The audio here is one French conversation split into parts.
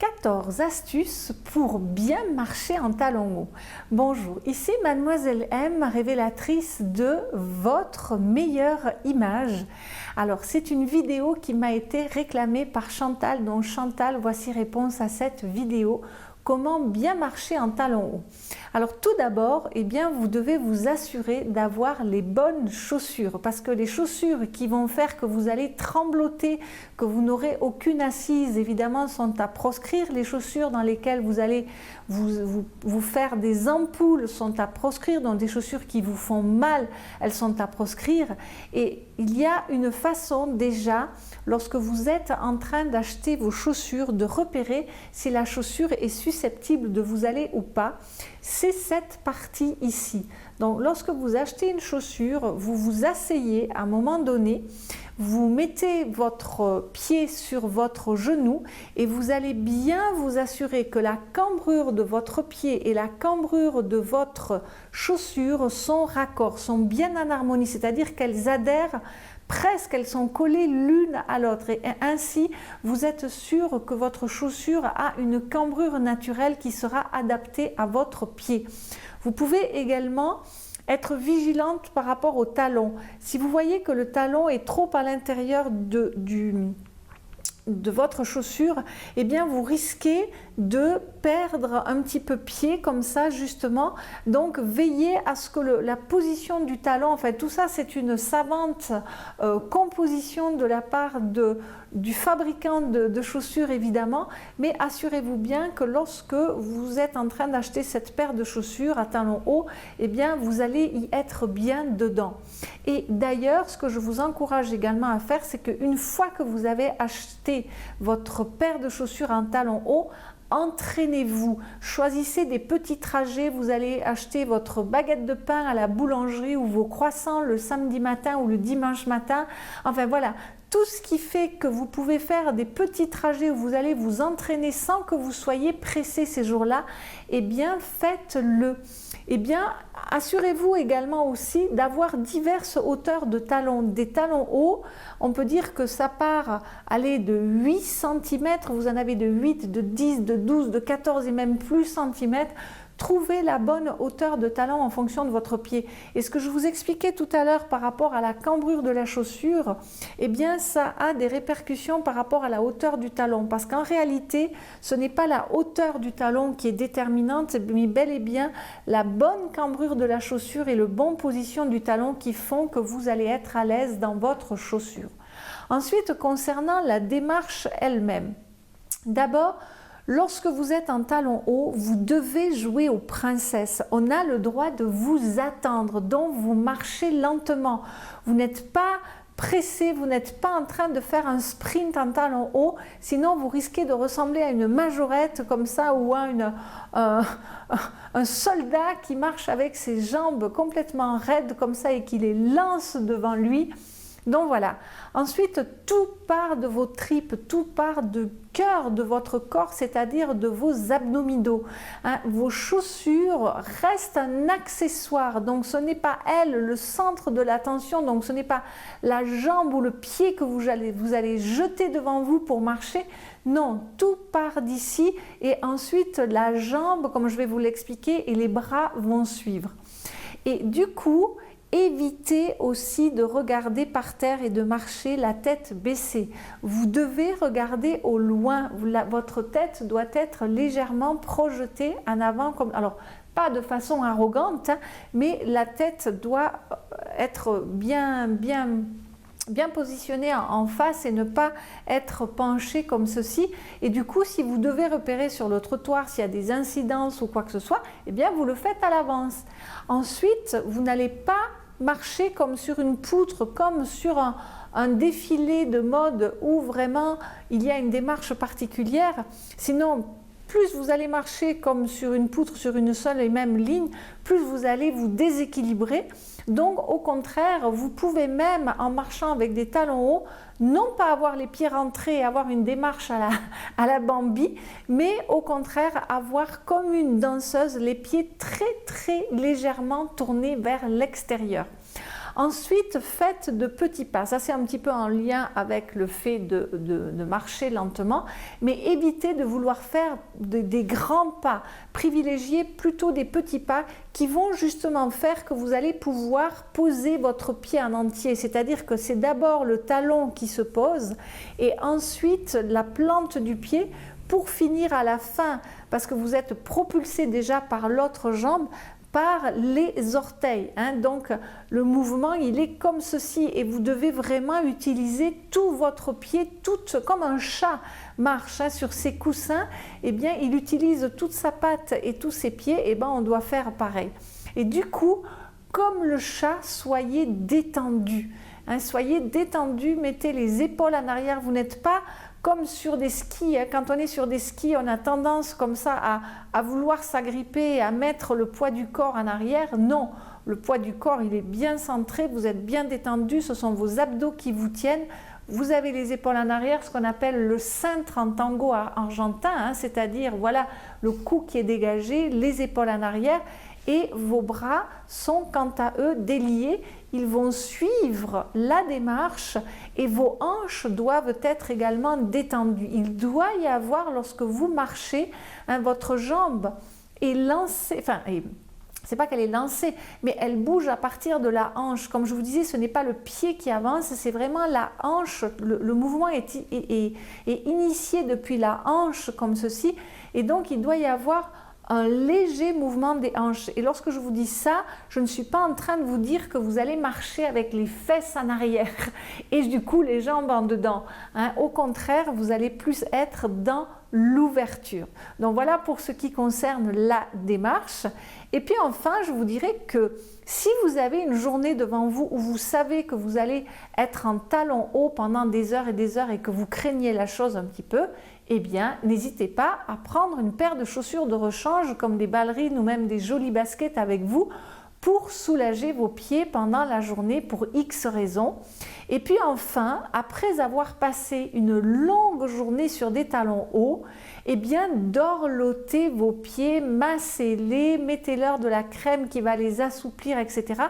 14 astuces pour bien marcher en talons hauts. Bonjour, ici Mademoiselle M, révélatrice de votre meilleure image. Alors c'est une vidéo qui m'a été réclamée par Chantal, donc Chantal, voici réponse à cette vidéo. Comment bien marcher en talons hauts? Alors tout d'abord, vous devez vous assurer d'avoir les bonnes chaussures, parce que les chaussures qui vont faire que vous allez trembloter, que vous n'aurez aucune assise, évidemment, sont à proscrire. Les chaussures dans lesquelles vous allez vous faire des ampoules sont à proscrire, donc des chaussures qui vous font mal, elles sont à proscrire. Et il y a une façon déjà, lorsque vous êtes en train d'acheter vos chaussures, de repérer si la chaussure est susceptible de vous aller ou pas. C'est cette partie ici. Donc lorsque vous achetez une chaussure, vous vous asseyez à un moment donné, vous mettez votre pied sur votre genou et vous allez bien vous assurer que la cambrure de votre pied et la cambrure de votre chaussure sont raccords, sont bien en harmonie, c'est-à-dire qu'elles adhèrent presque, elles sont collées l'une à l'autre et ainsi vous êtes sûr que votre chaussure a une cambrure naturelle qui sera adaptée à votre pied. Vous pouvez également être vigilante par rapport au talon. Si vous voyez que le talon est trop à l'intérieur de votre chaussure, vous risquez de perdre un petit peu pied comme ça justement. Donc veillez à ce que la position du talon, en fait tout ça c'est une savante composition de la part du fabricant de chaussures évidemment, mais assurez-vous bien que lorsque vous êtes en train d'acheter cette paire de chaussures à talons hauts, vous allez y être bien dedans. Et d'ailleurs ce que je vous encourage également à faire, c'est qu'une fois que vous avez acheté votre paire de chaussures en talons hauts, entraînez-vous, choisissez des petits trajets, vous allez acheter votre baguette de pain à la boulangerie ou vos croissants le samedi matin ou le dimanche matin, enfin voilà, tout ce qui fait que vous pouvez faire des petits trajets où vous allez vous entraîner sans que vous soyez pressé ces jours-là, faites-le. Assurez-vous également aussi d'avoir diverses hauteurs de talons. Des talons hauts, on peut dire que ça part de 8 cm, vous en avez de 8, de 10, de 12, de 14 et même plus centimètres. Trouvez la bonne hauteur de talon en fonction de votre pied. Et ce que je vous expliquais tout à l'heure par rapport à la cambrure de la chaussure, ça a des répercussions par rapport à la hauteur du talon. Parce qu'en réalité, ce n'est pas la hauteur du talon qui est déterminante, mais bel et bien la bonne cambrure de la chaussure et le bon position du talon qui font que vous allez être à l'aise dans votre chaussure. Ensuite, concernant la démarche elle-même, d'abord, lorsque vous êtes en talons hauts, vous devez jouer aux princesses. On a le droit de vous attendre, donc vous marchez lentement. Vous n'êtes pas pressé, vous n'êtes pas en train de faire un sprint en talons hauts, sinon vous risquez de ressembler à une majorette comme ça ou à un soldat qui marche avec ses jambes complètement raides comme ça et qui les lance devant lui. Donc voilà. Ensuite, tout part de vos tripes, tout part du cœur de votre corps, c'est-à-dire de vos abdominaux. Vos chaussures restent un accessoire, donc ce n'est pas elles le centre de l'attention, donc ce n'est pas la jambe ou le pied que vous allez jeter devant vous pour marcher. Non, tout part d'ici et ensuite la jambe, comme je vais vous l'expliquer, et les bras vont suivre. Et du coup, évitez aussi de regarder par terre et de marcher la tête baissée. Vous devez regarder au loin. Votre tête doit être légèrement projetée en avant, alors pas de façon arrogante, mais la tête doit être bien positionnée en face et ne pas être penchée comme ceci. Et du coup, si vous devez repérer sur le trottoir s'il y a des incidences ou quoi que ce soit, vous le faites à l'avance. Ensuite, vous n'allez pas marcher comme sur une poutre, comme sur un défilé de mode où vraiment il y a une démarche particulière. Sinon, plus vous allez marcher comme sur une poutre, sur une seule et même ligne, plus vous allez vous déséquilibrer. Donc au contraire, vous pouvez même en marchant avec des talons hauts, non pas avoir les pieds rentrés et avoir une démarche à la Bambi, mais au contraire avoir comme une danseuse les pieds très légèrement tournés vers l'extérieur. Ensuite, faites de petits pas. Ça, c'est un petit peu en lien avec le fait de marcher lentement, mais évitez de vouloir faire des grands pas. Privilégiez plutôt des petits pas qui vont justement faire que vous allez pouvoir poser votre pied en entier. C'est-à-dire que c'est d'abord le talon qui se pose et ensuite la plante du pied pour finir à la fin, parce que vous êtes propulsé déjà par l'autre jambe, par les orteils. Donc le mouvement il est comme ceci et vous devez vraiment utiliser tout votre pied, comme un chat marche sur ses coussins, et bien il utilise toute sa patte et tous ses pieds, et bien on doit faire pareil. Et du coup, comme le chat, soyez détendu. Soyez détendu, mettez les épaules en arrière, vous n'êtes pas comme sur des skis. Quand on est sur des skis, on a tendance comme ça à vouloir s'agripper et à mettre le poids du corps en arrière. Non, le poids du corps, il est bien centré, vous êtes bien détendu, ce sont vos abdos qui vous tiennent. Vous avez les épaules en arrière, ce qu'on appelle le cintre en tango argentin, c'est-à-dire voilà le cou qui est dégagé, les épaules en arrière, et vos bras sont quant à eux déliés. Ils vont suivre la démarche et vos hanches doivent être également détendues. Il doit y avoir, lorsque vous marchez, votre jambe est lancée, c'est pas qu'elle est lancée, mais elle bouge à partir de la hanche. Comme je vous disais, ce n'est pas le pied qui avance, c'est vraiment la hanche. Le mouvement est initié depuis la hanche comme ceci, et donc il doit y avoir un léger mouvement des hanches. Et lorsque je vous dis ça, je ne suis pas en train de vous dire que vous allez marcher avec les fesses en arrière et du coup les jambes en dedans. Au contraire, vous allez plus être dans l'ouverture. Donc voilà pour ce qui concerne la démarche. Et puis enfin, je vous dirais que si vous avez une journée devant vous où vous savez que vous allez être en talons hauts pendant des heures et que vous craignez la chose un petit peu, eh bien, n'hésitez pas à prendre une paire de chaussures de rechange comme des ballerines ou même des jolies baskets avec vous pour soulager vos pieds pendant la journée pour X raisons. Et puis enfin, après avoir passé une longue journée sur des talons hauts, eh bien dorlotez vos pieds, massez-les, mettez-leur de la crème qui va les assouplir, etc.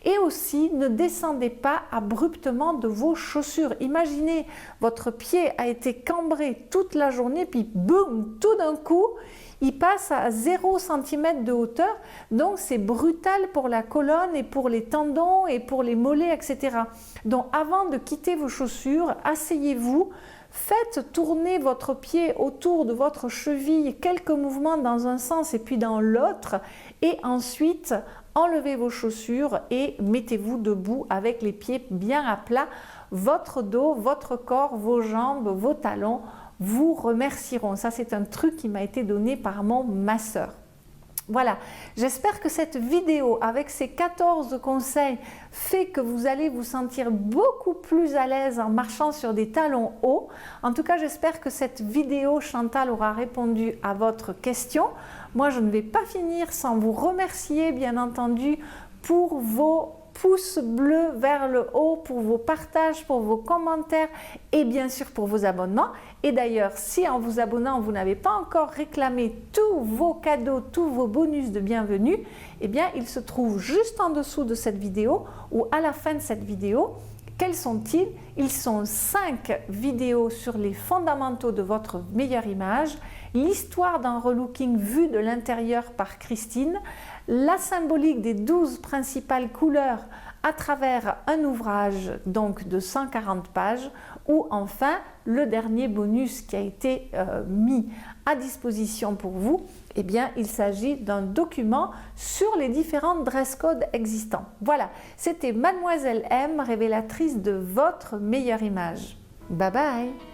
Et aussi, ne descendez pas abruptement de vos chaussures. Imaginez, votre pied a été cambré toute la journée, puis boum, tout d'un coup, il passe à 0 cm de hauteur, donc c'est brutal pour la colonne et pour les tendons et pour les mollets, etc. Donc avant de quitter vos chaussures, asseyez-vous, faites tourner votre pied autour de votre cheville, quelques mouvements dans un sens et puis dans l'autre, et ensuite enlevez vos chaussures et mettez-vous debout avec les pieds bien à plat. Votre dos, votre corps, vos jambes, vos talons vous remercieront. Ça, c'est un truc qui m'a été donné par mon masseur. Voilà, j'espère que cette vidéo avec ces 14 conseils fait que vous allez vous sentir beaucoup plus à l'aise en marchant sur des talons hauts. En tout cas, j'espère que cette vidéo, Chantal, aura répondu à votre question. Moi, je ne vais pas finir sans vous remercier, bien entendu, pour vos pouces bleus vers le haut, pour vos partages, pour vos commentaires et bien sûr pour vos abonnements. Et d'ailleurs, si en vous abonnant, vous n'avez pas encore réclamé tous vos cadeaux, tous vos bonus de bienvenue, eh bien, ils se trouvent juste en dessous de cette vidéo ou à la fin de cette vidéo. Quels sont-ils? Ils sont 5 vidéos sur les fondamentaux de votre meilleure image, l'histoire d'un relooking vu de l'intérieur par Christine, la symbolique des 12 principales couleurs à travers un ouvrage donc de 140 pages, ou enfin le dernier bonus qui a été mis à disposition pour vous, eh bien il s'agit d'un document sur les différents dress codes existants. Voilà, c'était Mademoiselle M, révélatrice de votre meilleure image. Bye bye.